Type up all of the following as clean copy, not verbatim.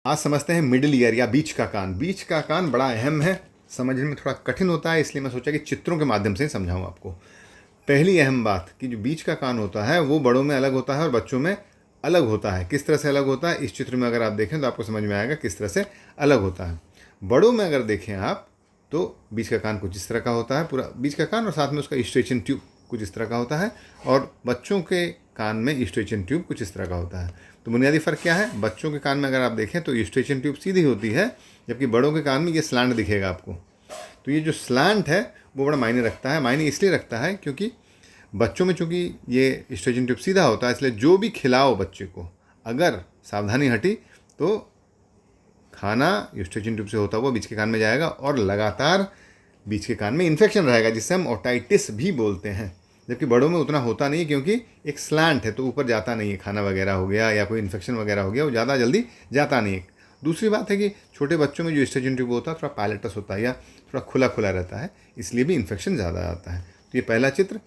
आज समझते हैं मिडिल ईयर या बीच का कान। बीच का कान बड़ा अहम है, समझने में थोड़ा कठिन होता है, इसलिए मैं सोचा कि चित्रों के माध्यम से समझाऊं आपको। पहली अहम बात कि जो बीच का कान होता है वो बड़ों में अलग होता है और बच्चों में अलग होता है। किस तरह से अलग होता है, इस चित्र में अगर आप देखें तो आपको समझ में आएगा किस तरह से अलग होता है। बड़ों में अगर देखें आप तो बीच का कान कुछ इस तरह का होता है, पूरा बीच का कान, और साथ में उसका ईस्ट्रेचन ट्यूब कुछ इस तरह का होता है, और बच्चों के कान में ईस्ट्रेचन ट्यूब कुछ इस तरह का होता है। तो बुनियादी फ़र्क क्या है, बच्चों के कान में अगर आप देखें तो ईस्ट्रेचन ट्यूब सीधी होती है, जबकि बड़ों के कान में ये स्लांट दिखेगा आपको। तो ये जो स्लांट है वो बड़ा मायने रखता है। मायने इसलिए रखता है क्योंकि बच्चों में चूंकि ये ईस्ट्रेचन ट्यूब सीधा होता है, इसलिए जो भी खिलाओ बच्चे को, अगर सावधानी हटी तो खाना ईस्ट्रेचन ट्यूब से होता हुआ बीच के कान में जाएगा और लगातार बीच के कान में इन्फेक्शन रहेगा, जिससे हम ओटाइटिस भी बोलते हैं। जबकि बड़ों में उतना होता नहीं है क्योंकि एक स्लैंट है, तो ऊपर जाता नहीं है, खाना वगैरह हो गया या कोई इन्फेक्शन वगैरह हो गया वो ज़्यादा जल्दी जाता नहीं है। दूसरी बात है कि छोटे बच्चों में जो ईस्ट्रेचन ट्यूब होता है थोड़ा पैलेटस होता है या थोड़ा खुला खुला रहता है, इसलिए भी इन्फेक्शन ज़्यादा आता है। तो ये पहला चित्र।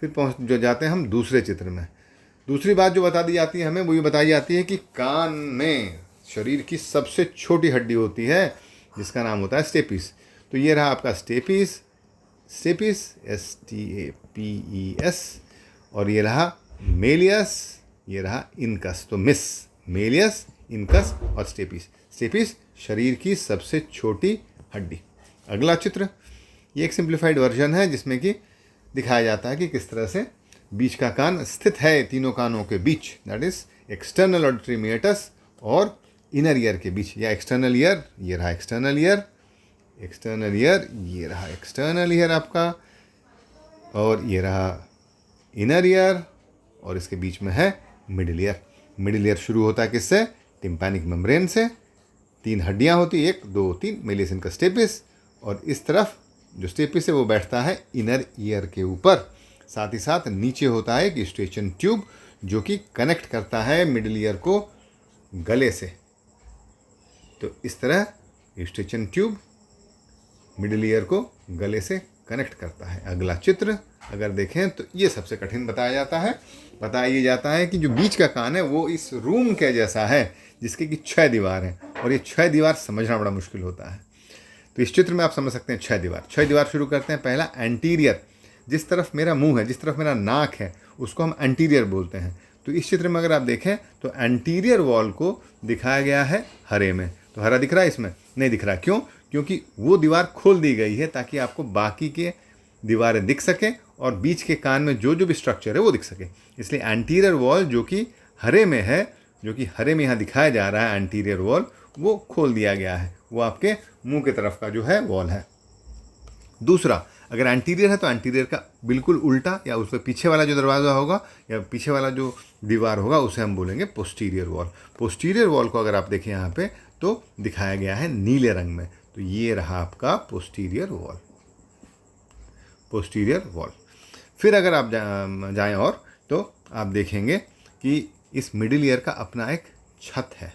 फिर जो जाते हैं हम दूसरे चित्र में। दूसरी बात जो बता दी जाती है हमें, वो ये बताई जाती है कि कान में शरीर की सबसे छोटी हड्डी होती है जिसका नाम होता है स्टेपिस। तो ये रहा आपका स्टेपिस, STAPES, और ये रहा मेलियस, ये रहा इनकस। तो मेलियस, इनकस और स्टेपिस शरीर की सबसे छोटी हड्डी। अगला चित्र, ये एक सिंप्लीफाइड वर्जन है जिसमें कि दिखाया जाता है कि किस तरह से बीच का कान स्थित है तीनों कानों के बीच, that is external auditory meatus और इनर ईयर के बीच, या एक्सटर्नल ईयर, ये रहा एक्सटर्नल ईयर, ये रहा एक्सटर्नल ईयर आपका, और ये रहा इनर ईयर, और इसके बीच में है मिडिल ईयर। मिडिल ईयर शुरू होता है किससे, टिम्पैनिक मेम्ब्रेन से। 3 हड्डियां होती, 1 2 3, मेलियस, इनकस, स्टेपिस, और इस तरफ जो स्टेपिस है वो बैठता है इनर ईयर के ऊपर। साथ ही साथ नीचे होता है एक ईस्ट्रेचन ट्यूब जो कि कनेक्ट करता है मिडिल ईयर को गले से। तो इस तरह ईस्ट्रेचन ट्यूब मिडिल ईयर को गले से कनेक्ट करता है। अगला चित्र अगर देखें तो ये सबसे कठिन बताया जाता है कि जो बीच का कान है वो इस रूम के जैसा है जिसके कि 6 दीवार हैं, और ये 6 दीवार समझना बड़ा मुश्किल होता है। तो इस चित्र में आप समझ सकते हैं 6 दीवार शुरू करते हैं। पहला एंटीरियर, जिस तरफ मेरा मुंह है, जिस तरफ मेरा नाक है, उसको हम एंटीरियर बोलते हैं। तो इस चित्र में अगर आप देखें तो एंटीरियर वॉल को दिखाया गया है हरे में। तो हरा दिख रहा है इसमें? नहीं दिख रहा। क्यों? क्योंकि वो दीवार खोल दी गई है ताकि आपको बाकी के दीवारें दिख सके और बीच के कान में जो जो भी स्ट्रक्चर है वो दिख सके। इसलिए एंटीरियर वॉल जो कि हरे में है, जो कि हरे में यहाँ दिखाया जा रहा है एंटीरियर वॉल, वो खोल दिया गया है। वो आपके मुंह की तरफ का जो है वॉल है। दूसरा, अगर एंटीरियर है तो एंटीरियर का बिल्कुल उल्टा या उसके पीछे वाला जो दरवाज़ा होगा या पीछे वाला जो दीवार होगा उसे हम बोलेंगे पोस्टीरियर वॉल। पोस्टीरियर वॉल को अगर आप देखें यहाँ पे तो दिखाया गया है नीले रंग में। तो ये रहा आपका पोस्टीरियर वॉल। फिर अगर आप जाएं और तो आप देखेंगे कि इस मिडिल ईयर का अपना एक छत है,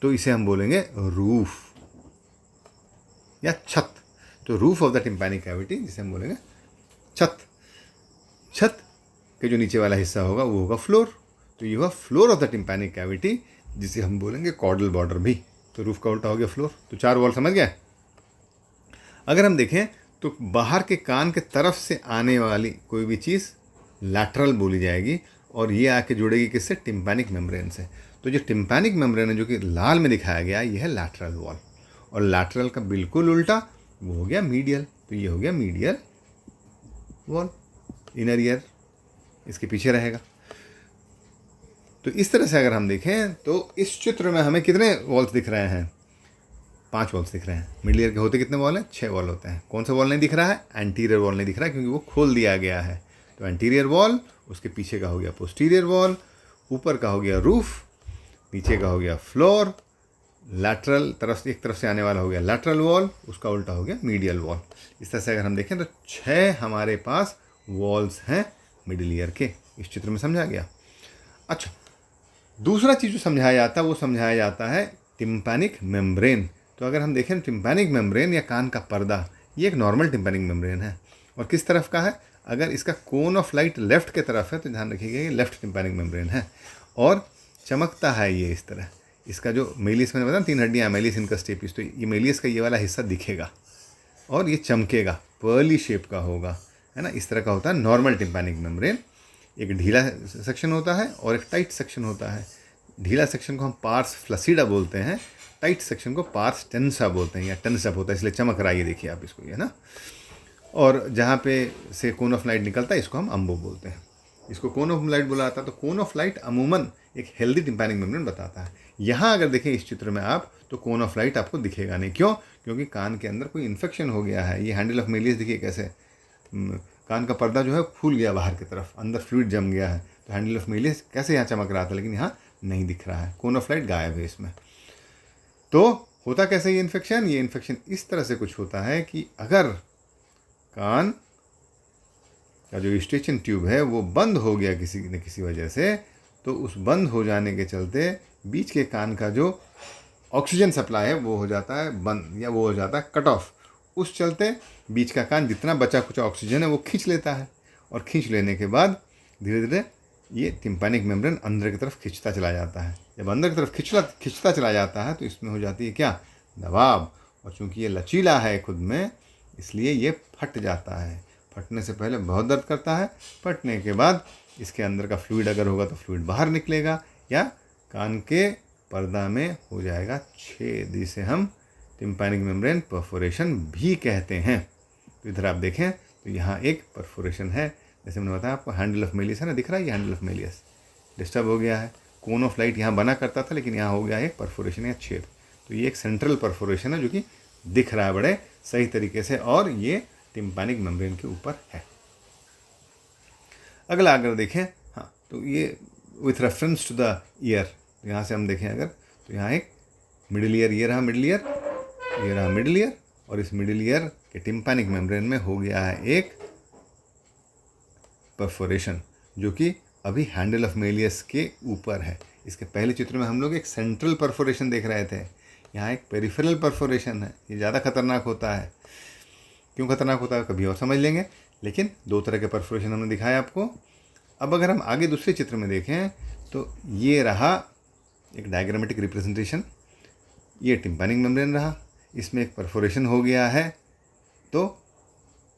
तो इसे हम बोलेंगे रूफ या छत। तो roof of the tympanic cavity, जिसे हम बोलेंगे छत के जो नीचे वाला हिस्सा होगा वो होगा फ्लोर। तो ये हुआ floor of the tympanic cavity, जिसे हम बोलेंगे कॉर्डल बॉर्डर भी। तो रूफ का उल्टा हो गया फ्लोर। तो 4 वॉल समझ गए। अगर हम देखें तो बाहर के कान के तरफ से आने वाली कोई भी चीज़ लैटरल बोली जाएगी, और ये आके जुड़ेगी किससे, टिम्पैनिक मेम्ब्रेन से। तो जो टिम्पैनिक मेम्ब्रेन है जो कि लाल में दिखाया गया है, ये है लैटरल वॉल, और लैटरल का बिल्कुल उल्टा वो हो गया मीडियल। तो ये हो गया मीडियल वॉल। इनर ईयर इसके पीछे रहेगा। तो इस तरह से अगर हम देखें तो इस चित्र में हमें कितने वॉल्स दिख रहे हैं? 5 वॉल्स दिख रहे हैं। मिडिल ईयर के होते कितने वॉल हैं? 6 वॉल होते हैं। कौन सा वॉल नहीं दिख रहा है? एंटीरियर वॉल नहीं दिख रहा है क्योंकि वो खोल दिया गया है। तो एंटीरियर वॉल, उसके पीछे का हो गया पोस्टीरियर वॉल, ऊपर का हो गया रूफ, नीचे का हो गया फ्लोर, लैटरल एक तरफ से आने वाला हो गया लैटरल वॉल, उसका उल्टा हो गया मीडियल वॉल। इस तरह से अगर हम देखें तो 6 हमारे पास वॉल्स हैं मिडिल ईयर के। इस चित्र में समझा गया। अच्छा, दूसरा चीज़ जो समझाया जाता है टिम्पैनिक मेम्ब्रेन। तो अगर हम देखें टिम्पैनिक मेम्ब्रेन या कान का पर्दा, ये एक नॉर्मल टिम्पैनिक मेम्ब्रेन है, और किस तरफ का है? अगर इसका कोन ऑफ लाइट लेफ्ट के तरफ है तो ध्यान रखिएगा ये लेफ्ट टिम्पैनिक मेम्ब्रेन है, और चमकता है ये इस तरह। इसका जो मेलियस मैंने बताया 3 हड्डियाँ, मेलियस, इनकस, स्टेपिस, तो ये मेलियस का ये वाला हिस्सा दिखेगा और ये चमकेगा, पर्ली शेप का होगा, है ना। इस तरह का होता है नॉर्मल टिम्पैनिक मेम्ब्रेन। एक ढीला सेक्शन होता है और एक टाइट सेक्शन होता है। ढीला सेक्शन को हम पार्स फ्लसीडा बोलते हैं, टाइट सेक्शन को पार्स टेंसा बोलते हैं, या टेंस अप होता है, इसलिए चमक रहा है, ये देखिए आप इसको, ये ना। और जहाँ पे से कोन ऑफ लाइट निकलता है इसको हम अम्बो बोलते हैं। इसको कोन ऑफ लाइट बोला जाता है। तो कोन ऑफ लाइट अमूमन एक हेल्दी टिम्पैनिक मेम्ब्रेन बताता है। यहाँ अगर देखें इस चित्र में आप, तो कोन ऑफ लाइट आपको दिखेगा नहीं। क्यों? क्योंकि कान के अंदर कोई इन्फेक्शन हो गया है। ये हैंडल ऑफ मेलियस देखिए कैसे कान का पर्दा जो है फूल गया बाहर की तरफ, अंदर फ्लूइड जम गया है। तो हैंडल ऑफ मेलियस कैसे यहाँ चमक रहा था, लेकिन यहाँ नहीं दिख रहा है, कोन ऑफ लाइट गायब है इसमें। तो होता कैसे ये इन्फेक्शन? ये इन्फेक्शन इस तरह से कुछ होता है कि अगर कान का जो यूस्टेचियन ट्यूब है वो बंद हो गया किसी न किसी वजह से, तो उस बंद हो जाने के चलते बीच के कान का जो ऑक्सीजन सप्लाई है वो हो जाता है बंद, या वो हो जाता है कट ऑफ। उस चलते बीच का कान जितना बचा कुचा ऑक्सीजन है वो खींच लेता है, और खींच लेने के बाद धीरे धीरे ये टिम्पैनिक मेम्ब्रेन अंदर की तरफ खिंचता चला जाता है। जब अंदर की तरफ खिंचता चला जाता है तो इसमें हो जाती है क्या? दबाव। और चूंकि ये लचीला है खुद में, इसलिए ये फट जाता है। फटने से पहले बहुत दर्द करता है, फटने के बाद इसके अंदर का फ्लूइड अगर होगा तो फ्लूइड बाहर निकलेगा, या कान के पर्दा में हो जाएगा छेद, जिसे हम टिम्पैनिक मेम्ब्रेन परफोरेशन भी कहते हैं। तो इधर आप देखें तो यहाँ एक परफोरेशन है, जैसे मैंने बताया आपको हैंडल ऑफ मेलियस है ना, दिख रहा है ये हैंडल ऑफ मेलियस डिस्टर्ब हो गया है। कोन ऑफ लाइट यहाँ बना करता था, लेकिन यहाँ हो गया है परफोरेशन या छेद। तो ये एक सेंट्रल परफोरेशन है जो कि दिख रहा है बड़े सही तरीके से, और ये टिम्पैनिक मेम्ब्रेन के ऊपर है। अगला अगर देखें, हाँ, तो ये with reference to the year, यहाँ से हम देखें अगर, तो यहाँ एक मिडिल ईयर, ये रहा मिडिल ईयर, ये रहा मिडिल ईयर, और इस मिडिल ईयर के टिम्पैनिक मेम्ब्रेन में हो गया है एक परफोरेशन, जो कि अभी हैंडल ऑफ मेलियस के ऊपर है। इसके पहले चित्र में हम लोग एक सेंट्रल परफोरेशन देख रहे थे, यहाँ एक पेरिफेरल परफोरेशन है। ये ज़्यादा खतरनाक होता है। क्यों खतरनाक होता है कभी और समझ लेंगे, लेकिन दो तरह के परफोरेशन हमने दिखाया आपको। अब अगर हम आगे दूसरे चित्र में देखें तो ये रहा एक डायग्रामेटिक रिप्रेजेंटेशन, ये टिम्पैनिक मेम्ब्रेन रहा, इसमें एक परफोरेशन हो गया है। तो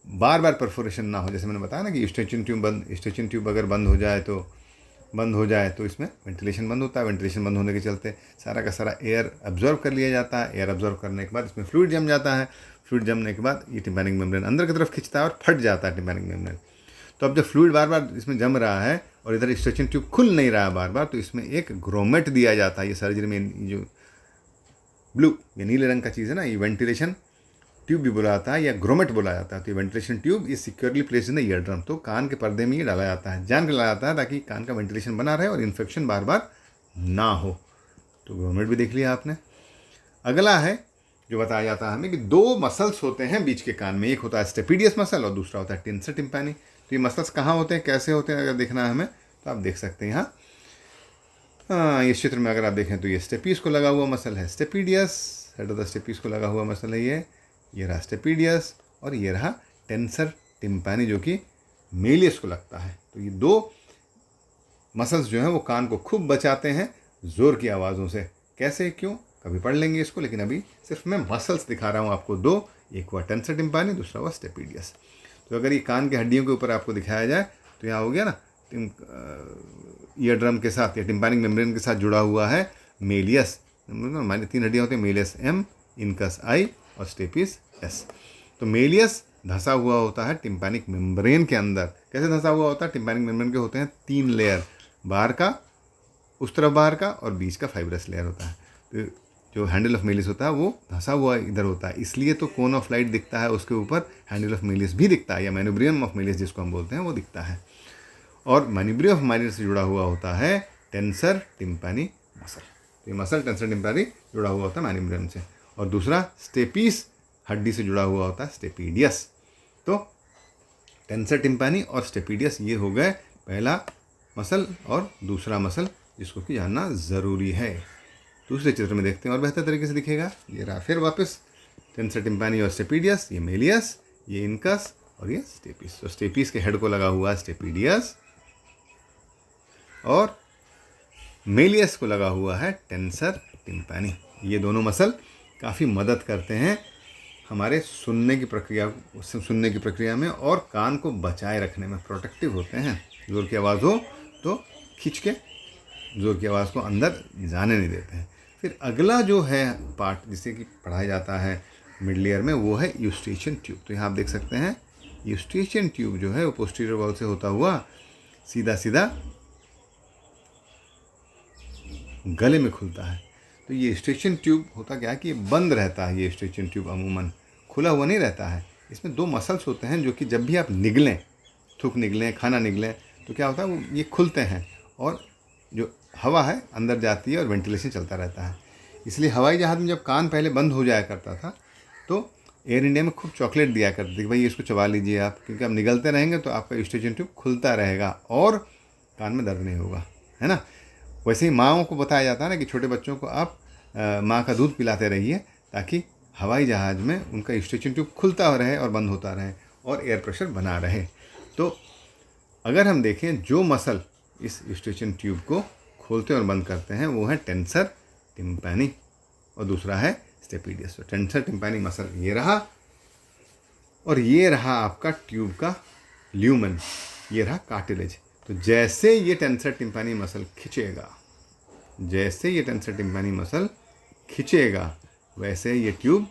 बार बार परफोरेशन ना हो, जैसे मैंने बताया ना कि यूस्टेचियन ट्यूब अगर बंद हो जाए तो इसमें वेंटिलेशन बंद होता है। वेंटिलेशन बंद होने के चलते सारा का सारा एयर अब्जॉर्व कर लिया जाता है। एयर अब्जॉर्व करने के बाद इसमें फ्लूइड जम जाता है। फ्लूइड जमने के बाद ये टिम्पैनिक मेम्ब्रेन अंदर की तरफ खिंचता है और फट जाता है टिम्पैनिक मेम्ब्रेन। तो अब जब फ्लूइड बार बार इसमें जम रहा है और इधर यूस्टेचियन ट्यूब खुल नहीं रहा है बार बार, तो इसमें एक ग्रोमेट दिया जाता है। ये सर्जरी में जो ब्लू, ये नीले रंग का चीज़ है ना, ये वेंटिलेशन ट्यूब भी बोला जाता है या ग्रोमेट बोला जाता है। तो ये ventilation tube is securely placed in the ear drum, तो कान के पर्दे में ये डाला जाता है, जान के डाला जाता है ताकि कान का वेंटिलेशन बना रहे और इन्फेक्शन बार बार ना हो। तो ग्रोमेट भी देख लिया आपने। अगला है जो बताया जाता है हमें कि दो मसल्स होते हैं बीच के कान में, एक होता है स्टेपिडियस मसल और दूसरा होता है टेंसर टिम्पैनी। तो ये मसल्स कहाँ होते हैं, कैसे होते हैं, अगर देखना है हमें तो आप देख सकते हैं यहाँ। इस चित्र में अगर आप देखें तो ये स्टेपीस को लगा हुआ मसल है stapedius, head of the stapes को लगा हुआ मसल है ये रहा स्टेपिडियस, और ये रहा टेंसर टिम्पैनी जो कि मेलियस को लगता है। तो ये दो मसल्स जो हैं वो कान को खूब बचाते हैं ज़ोर की आवाज़ों से। कैसे, क्यों, कभी पढ़ लेंगे इसको, लेकिन अभी सिर्फ मैं मसल्स दिखा रहा हूँ आपको दो, एक हुआ टेंसर टिम्पैनी, दूसरा हुआ स्टेपिडियस। तो अगर ये कान की हड्डियों के ऊपर आपको दिखाया जाए तो यहाँ हो गया ना ईयर ड्रम के साथ या टिम्पैनिक मेम्ब्रेन के साथ जुड़ा हुआ है मेलियस। हमारी 3 हड्डियाँ होती हैं, मेलियस एम, इनकस आई और स्टेपिस एस। तो मेलियस धंसा हुआ होता है टिम्पैनिक मेम्ब्रेन के अंदर। कैसे धंसा हुआ होता है? टिम्पैनिक मेम्ब्रेन के होते हैं 3 लेयर, बाहर का, उस तरफ बाहर का, और बीच का फाइब्रस लेयर होता है। तो जो हैंडल ऑफ मेलियस होता है वो धंसा हुआ इधर होता है, इसलिए तो कोन ऑफ लाइट दिखता है, उसके ऊपर हैंडल ऑफ मेलियस भी दिखता है, या मैन्यूब्रियम ऑफ मेलियस जिसको हम बोलते हैं वो दिखता है। और मैन्यूब्रियम ऑफ मेलियस से जुड़ा हुआ होता है टेंसर टिम्पैनी मसल। तो ये मसल टेंसर टिम्पैनी जुड़ा हुआ होता है मैन्यूब्रियम से। और दूसरा स्टेपीस हड्डी से जुड़ा हुआ होता है स्टेपिडियस। तो टेंसर टिम्पैनी और स्टेपिडियस ये हो गए पहला मसल और दूसरा मसल, जिसको कि जानना ज़रूरी है। दूसरे चित्र में देखते हैं और बेहतर तरीके से दिखेगा। ये रहा फिर वापस टेंसर टिम्पैनी और स्टेपिडियस, ये मेलियस, ये इनकस और ये स्टेपिस। तो स्टेपिस के हेड को लगा हुआ है स्टेपिडियस और मेलियस को लगा हुआ है टेंसर टिम्पैनी। ये दोनों मसल काफ़ी मदद करते हैं हमारे सुनने की प्रक्रिया में और कान को बचाए रखने में, प्रोटेक्टिव होते हैं। ज़ोर की आवाज़ हो तो खींच के ज़ोर की आवाज़ को अंदर जाने नहीं देते हैं। फिर अगला जो है पार्ट जिसे कि पढ़ाया जाता है मिडल ईयर में, वो है यूस्टेशियन ट्यूब। तो यहाँ आप देख सकते हैं यूस्टेशियन ट्यूब जो है वो पोस्टीरियर वॉल से होता हुआ सीधा सीधा गले में खुलता है। तो ये यूस्टेशियन ट्यूब होता क्या है कि ये बंद रहता है। ये यूस्टेशियन ट्यूब अमूमन खुला हुआ नहीं रहता है। इसमें दो मसल्स होते हैं जो कि जब भी आप निगलें, थूक निगलें, खाना निगलें, तो क्या होता है वो ये खुलते हैं और जो हवा है अंदर जाती है और वेंटिलेशन चलता रहता है। इसलिए हवाई जहाज़ में जब कान पहले बंद हो जाया करता था तो एयर इंडिया में खूब चॉकलेट दिया करते थे कि भाई इसको चबा लीजिए आप, क्योंकि आप निगलते रहेंगे तो आपका यूस्टेशियन ट्यूब खुलता रहेगा और कान में दर्द नहीं होगा, है ना। वैसे ही माँओं को बताया जाता है ना कि छोटे बच्चों को आप माँ का दूध पिलाते रहिए ताकि हवाई जहाज़ में उनका यूस्टेशियन ट्यूब खुलता रहे और बंद होता रहे और एयर प्रेशर बना रहे। तो अगर हम देखें जो मसल इस यूस्टेशियन ट्यूब को खोलते और बंद करते हैं वो है टेंसर टिम्पैनी और दूसरा है स्टेपीडियस। तो टेंसर टिम्पैनी मसल ये रहा और ये रहा आपका ट्यूब का ल्यूमन, ये रहा कार्टिलेज। तो जैसे ये टेंसर टिम्पैनी मसल खिंचेगा, जैसे ये टेंसर टिम्पैनी मसल खिंचेगा वैसे ये ट्यूब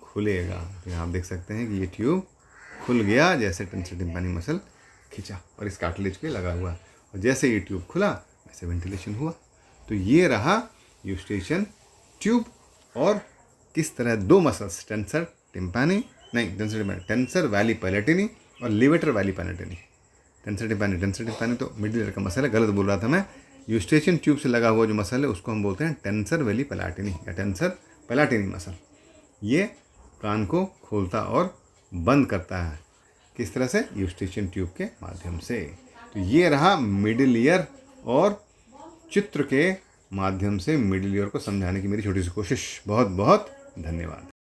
खुलेगा। तो यहाँ आप देख सकते हैं कि ये ट्यूब खुल गया जैसे टेंसर टिम्पैनी मसल खिंचा और इस कार्टिलेज पे लगा हुआ, और जैसे ये ट्यूब खुला वैसे वेंटिलेशन हुआ। तो ये रहा यूस्टेशियन ट्यूब और किस तरह दो मसल्स टेंसर वैली पैलेटिनी और लिवेटर वैली पैलेटिनी। टेंसर टिम्पैनी तो मिडिल ईयर का मसल है, गलत बोल रहा था मैं। यूस्टेशियन ट्यूब से लगा हुआ जो मसल है उसको हम बोलते हैं टेंसर वैली पैलेटिनी या टेंसर पैलेटिनी मसल। ये कान को खोलता और बंद करता है किस तरह से, यूस्टेशियन ट्यूब के माध्यम से। तो ये रहा मिडिल ईयर और चित्र के माध्यम से मिडिल ईयर को समझाने की मेरी छोटी सी कोशिश। बहुत बहुत धन्यवाद।